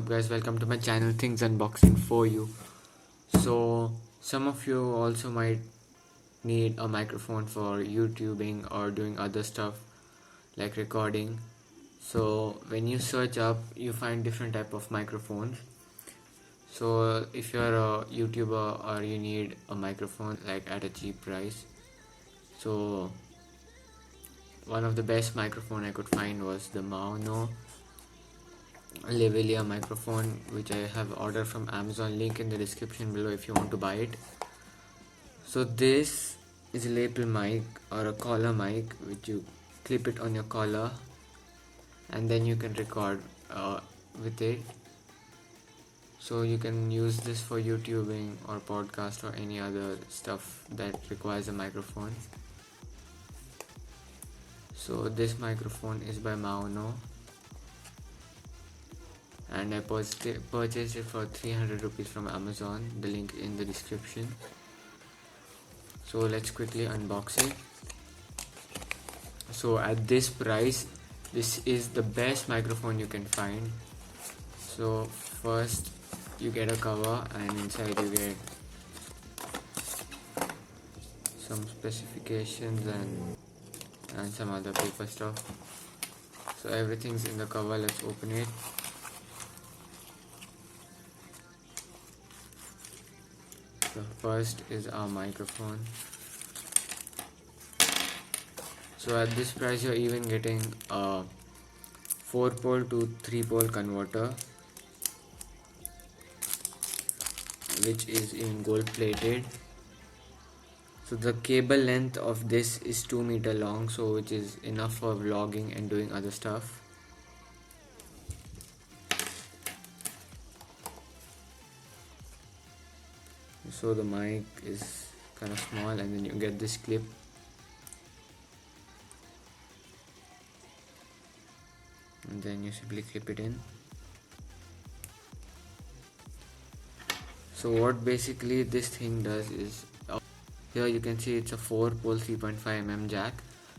guys, welcome to my channel Things Unboxing for you. So some of you also might need a microphone for YouTubing or doing other stuff like recording. So when you search up, you find different type of microphones. So if you're a YouTuber or you need a microphone like at a cheap price, so one of the best microphone I could find was the Maono Lavalier microphone, which I have ordered from Amazon. Link in the description below if you want to buy it. So this is a lapel mic or a collar mic, which you clip it on your collar and then you can record with it. So you can use this for YouTubing or podcast or any other stuff that requires a microphone. So this microphone is by Maono and I purchased it for 300 rupees from Amazon. The link in the description. So let's quickly unbox it. So at this price, this is the best microphone you can find. So first you get a cover and inside you get some specifications and some other paper stuff. So everything's in the cover. Let's open it. So first is our microphone. So at this price you're even getting a 4-pole to 3-pole converter, which is in gold plated. So the cable length of this is 2 meter long, so which is enough for vlogging and doing other stuff. So the mic is kind of small and then you get this clip. And then you simply clip it in. So what basically this thing does is, here you can see it's a 4-pole 3.5mm jack.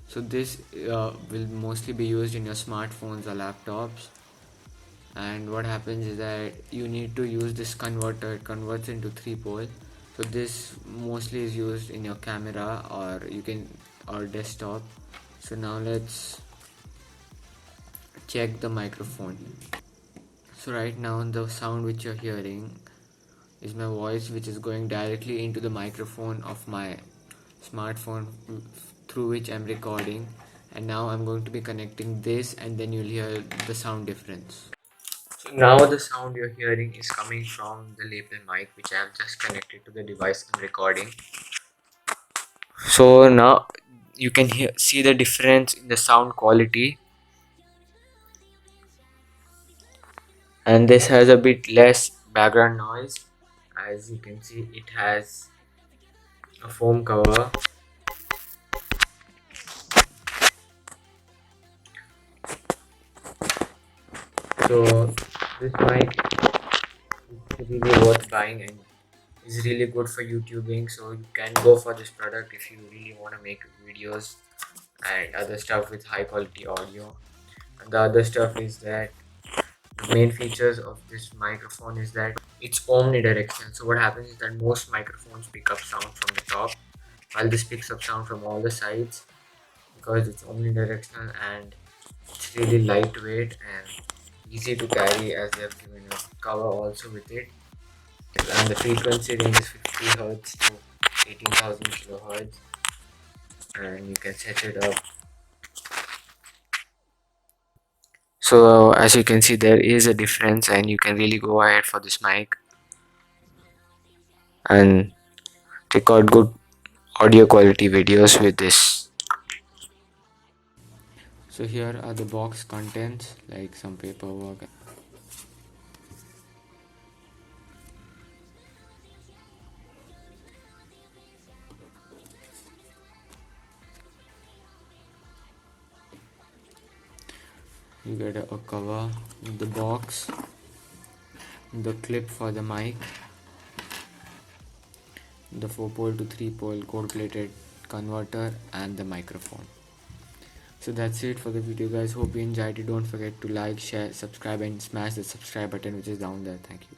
So this will mostly be used in your smartphones or laptops. And what happens is that you need to use this converter. It converts into 3-pole. So this mostly is used in your camera or desktop. So now let's check the microphone. So right now the sound which you're hearing is my voice, which is going directly into the microphone of my smartphone through which I'm recording. And now I'm going to be connecting this and then you'll hear the sound difference. So now the sound you're hearing is coming from the lapel mic, which I have just connected to the device I'm recording. So now you can see the difference in the sound quality, and this has a bit less background noise. As you can see, it has a foam cover. So this mic is really worth buying and is really good for YouTubing. So you can go for this product if you really want to make videos and other stuff with high quality audio. And the other stuff is that the main features of this microphone is that it's omnidirectional. So what happens is that most microphones pick up sound from the top, while this picks up sound from all the sides because it's omnidirectional, and it's really lightweight and easy to carry as they have given a cover also with it. And the frequency range is 50 Hz to 18,000 kHz, and you can set it up. So as you can see, there is a difference and you can really go ahead for this mic and record good audio quality videos with this. So here are the box contents, like some paperwork. You get a cover, the box, the clip for the mic, the 4-pole to 3-pole gold plated converter, and the microphone. So that's it for the video, guys. Hope you enjoyed it. Don't forget to like, share, subscribe, and smash the subscribe button which is down there. Thank you.